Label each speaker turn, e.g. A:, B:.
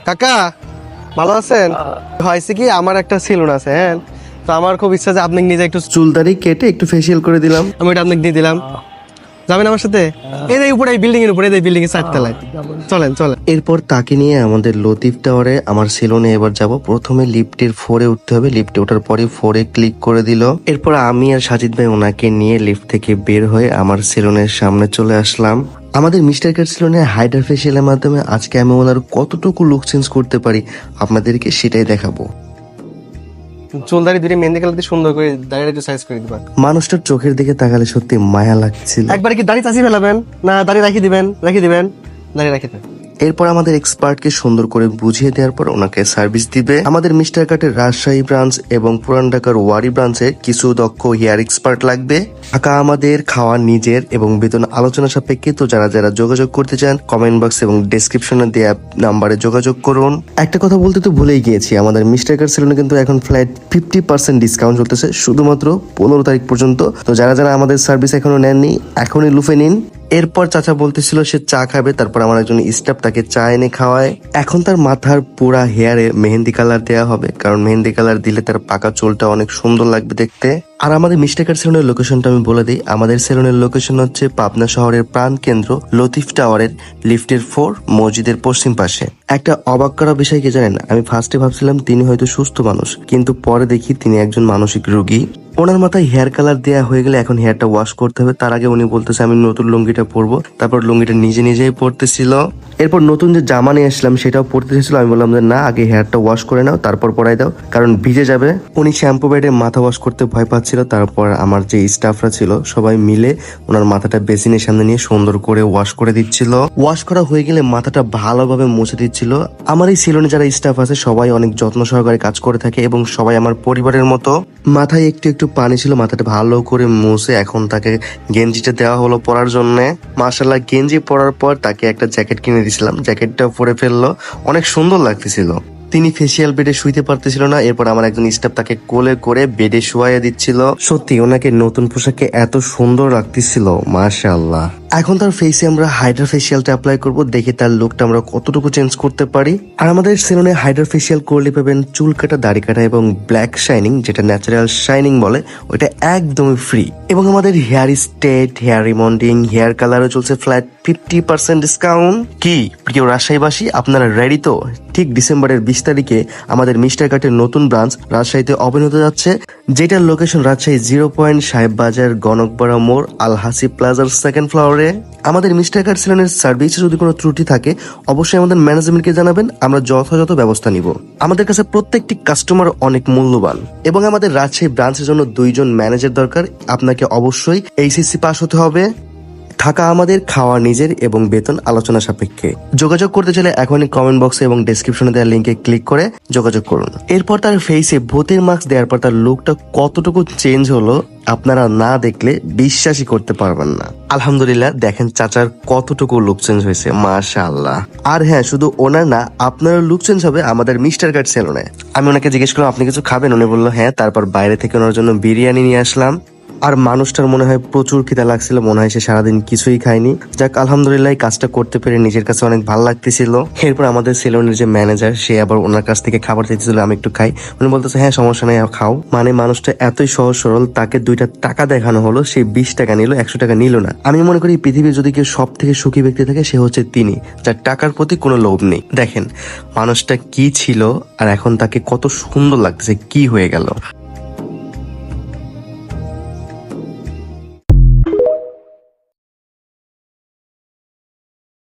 A: কাকা ভালো আছেন? হয়েছে কি, আমার একটা সেলুন আছে, হ্যাঁ, তো আমার খুব ইচ্ছা যে আপনি নিজে একটু চুল দাড়ি কেটে একটু ফেসিয়াল করে দিলাম, আমি ওটা আপনাকে দিয়ে দিলাম। যাবেন আমার সাথে? এই উপরে, এই বিল্ডিং এর উপরে, এই বিল্ডিং এর চারতলায়। চলেন চলেন। এরপর তাকে নিয়ে আমাদের লতিফ টাওয়ারে আমার সেলুনে এবার যাব। প্রথমে লিফটের 4-এ উঠতে হবে, লিফটে ওঠার পরে 4-এ ক্লিক করে দিল। এরপর আমি আর সাজিদ ভাই ওনাকে নিয়ে লিফট থেকে বের হয়ে আমার সেলুনের সামনে চলে আসলাম। আমাদের মিস্টার কাট সেলুনে হাইড্রা ফেসিয়ালের মাধ্যমে আজকে আমি ওনার কতটুকু লুক চেঞ্জ করতে পারি আপনাদেরকে সেটাই দেখাবো। চুল দাড়ি ধরে মেহেন্দি কালার দিয়ে সুন্দর করে দাড়িটা একটু সাইজ করে দিবা। মানুষটার চোখের দিকে তাকালে সত্যি মায়া লাগছিল। একবার কি দাড়ি চাচি ফেলাবেন না দাড়ি রাখি দিবেন? দাড়ি রাখি দেবেন। এরপর আমাদের এক্সপার্টকে সুন্দর করে বুঝিয়ে দেওয়ার পর ওনাকে সার্ভিস দিবে। আমাদের মিস্টার কাটের রাজশাহী ব্রাঞ্চ এবং পুরান ঢাকার ওয়ারি ব্রাঞ্চে কিছু দক্ষ হেয়ার এক্সপার্ট লাগবে। টাকা আমাদের, খাওয়া নিজের এবং বেতন আলোচনা সাপেক্ষে। তো যারা যারা যোগাযোগ করতে চান কমেন্ট বক্স এবং ডেসক্রিপশনে দেওয়া নাম্বারে যোগাযোগ করুন। একটা কথা বলতে তো ভুলেই গিয়েছি, আমাদের মিস্টার কাট সেলুনে কিন্তু এখন ফ্ল্যাট 50% ডিসকাউন্ট চলতেছে শুধুমাত্র 15 তারিখ পর্যন্ত। তো যারা যারা আমাদের সার্ভিস এখনো নেননি এখনই লুফে নিন। এরপর চাচা বলতেছিল সে চা খাবে, তারপর আমার একজন স্টাফ তাকে চা এনে খাওয়ায়। এখন তার মাথার পুরা হেয়ারে মেহেন্দি কালার দেওয়া হবে, কারণ মেহেন্দি কালার দিলে তার পাকা চুলটা অনেক সুন্দর লাগবে দেখতে। আর আমাদের মিস্টার কাট সেলুনের লোকেশনটা আমি বলে দিই। আমাদের সেলুনের লোকেশন হচ্ছে পাবনা শহরের প্রাণ কেন্দ্র লতিফ টাওয়ারের লিফটের 4 মসজিদের পশ্চিম পাশে। একটা অবাক করা বিষয় কি জানেন, আমি ফার্স্টে ভাবছিলাম তিনি হয়তো সুস্থ মানুষ, কিন্তু পরে দেখি তিনি একজন মানসিক রোগী। ওনার মাথায় হেয়ার কালার দেওয়া হয়ে গেলে এখন হেয়ারটা ওয়াশ করতে হবে। তার আগে উনি বলতেছে আমি নতুন লুঙ্গিটা পরবো, তারপর লুঙ্গিটা নিজে নিজেই পরতেছিল। এরপর নতুন যে জামা নিয়ে আসলাম সেটাও পরতে চেয়েছিল, আমি বললাম যে না, আগে হেয়ারটা ওয়াশ করে নাও তারপর পরাই দাও, কারণ ভিজে যাবে। উনি শ্যাম্পু বেডে মাথা ওয়াশ করতে ভয় পাচ্ছিল। তারপর আমার যে স্টাফরা ছিল সবাই মিলে ওনার মাথাটা বেসিনের সামনে নিয়ে সুন্দর করে ওয়াশ করে দিচ্ছিল। ওয়াশ করা হয়ে গেলে মাথাটা ভালোভাবে মুছে দিচ্ছিল। আমার এই সেলুনে যারা স্টাফ আছে সবাই অনেক যত্ন সহকারে কাজ করে থাকে এবং সবাই আমার পরিবারের মতো। মাথায় একটু একটু পানি ছিল, মাথাটা ভালো করে মুছে এখন তাকে গেঞ্জিটা দেওয়া হলো পরার জন্য। মাশাআল্লাহ, গেঞ্জি পরার পর তাকে একটা জ্যাকেট কিনে দিয়েছিলাম, জ্যাকেটটা পরে ফেললো, অনেক সুন্দর লাগতেছিল। তিনি ফেসিয়াল বেডে শুইতে পারতেছিল না, এরপর আমার একজন স্টাফ তাকে কোলে করে বেডে শুয়াইয়া দিচ্ছিল। সত্যি ওনাকে নতুন পোশাকে এত সুন্দর লাগতেছিল, মাশাআল্লাহ। এখন তার ফেসে আমরা হাইড্রা ফেসিয়ালটা অ্যাপ্লাই করব, দেখে তার লুকটা আমরা কতটুকু চেঞ্জ করতে পারি। আর আমাদের সেলুনে হাইড্রা ফেসিয়াল করলে পাবেন চুল কাটা, দাড়ি কাটা এবং ব্ল্যাক শাইনিং, যেটা ন্যাচারাল শাইনিং বলে, ওইটা একদমই ফ্রি। এবং আমাদের হেয়ার স্টেট, হেয়ার রিমন্ডিং, হেয়ার কালারও চলছে ফ্ল্যাট 50% ডিসকাউন্ট। কি প্রিয় রাজশাহীবাসী, আপনারা রেডি তো? ঠিক ডিসেম্বরের 20 তারিখে আমাদের মিস্টার কাটের নতুন ব্রাঞ্চ রাজশাহীতে ওপেন হতে যাচ্ছে, যেটার লোকেশন রাজশাহী 0 পয়েন্ট সাহেব বাজার গণকপাড়া মোড় আল হাসিব প্লাজার 2nd ফ্লোরে। আমাদের মিস্টার কাট সেলুনের সার্ভিসে যদি কোনো ত্রুটি থাকে অবশ্যই আমাদের ম্যানেজমেন্টকে জানাবেন, আমরা যথাযথ ব্যবস্থা নিব। আমাদের কাছে প্রত্যেকটি কাস্টমার অনেক মূল্যবান এবং আমাদের রাজশাহী ব্রাঞ্চের জন্য 2 জন ম্যানেজার দরকার। আপনাকে অবশ্যই এইচএসসি পাস হতে হবে। থাকা আমাদের, খাওয়া নিজের এবং বেতন আলোচনা সাপেক্ষে। যোগাযোগ করতে চাইলে এখনই কমেন্ট বক্সে এবং ডেসক্রিপশনে দেওয়া লিঙ্কে ক্লিক করে যোগাযোগ করুন। এরপর তার ফেসে ভূতের মাস্ক দেওয়ার পর তার লুকটা কতটুকু চেঞ্জ হলো আপনারা না দেখলে বিশ্বাসই করতে পারবেন না। আলহামদুলিল্লাহ, দেখেন চাচার কতটুকু লুক চেঞ্জ হয়েছে, মাশাআল্লাহ। আর হ্যাঁ, শুধু ওনার না, আপনারও লুক চেঞ্জ হবে আমাদের মিস্টার কাট সেলুনে। আমি ওনাকে জিজ্ঞেস করলাম আপনি কিছু খাবেন, উনি বললো হ্যাঁ। তারপর বাইরে থেকে ওনার জন্য বিরিয়ানি নিয়ে আসলাম। আর মানুষটার মনে হয় প্রচুর খিদা লাগছিল, মনে হয় সে সারাদিন কিছুই খায়নি। যাক, আলহামদুলিল্লাহ, কাজটা করতে পেরে নিজের কাছে অনেক ভালো লাগতেছিল। এরপর আমাদের সেলুনের যে ম্যানেজার সে আবার ওনার কাছ থেকে খাবার চাইতেছিল, আমি একটু খাই। উনি বলতেছে হ্যাঁ সমস্যা নেই, খাও। মানে মানুষটা এতই সহজ সরল, তাকে 2টা টাকা দেখানো হলো, সে 20 টাকা নিল, 100 টাকা নিল না। আমি মনে করি পৃথিবীর যদি কেউ সব থেকে সুখী ব্যক্তি থাকে সে হচ্ছে তিনি, যার টাকার প্রতি কোনো লোভ নেই। দেখেন মানুষটা কি ছিল আর এখন তাকে কত সুন্দর লাগতেছে, কি হয়ে গেল।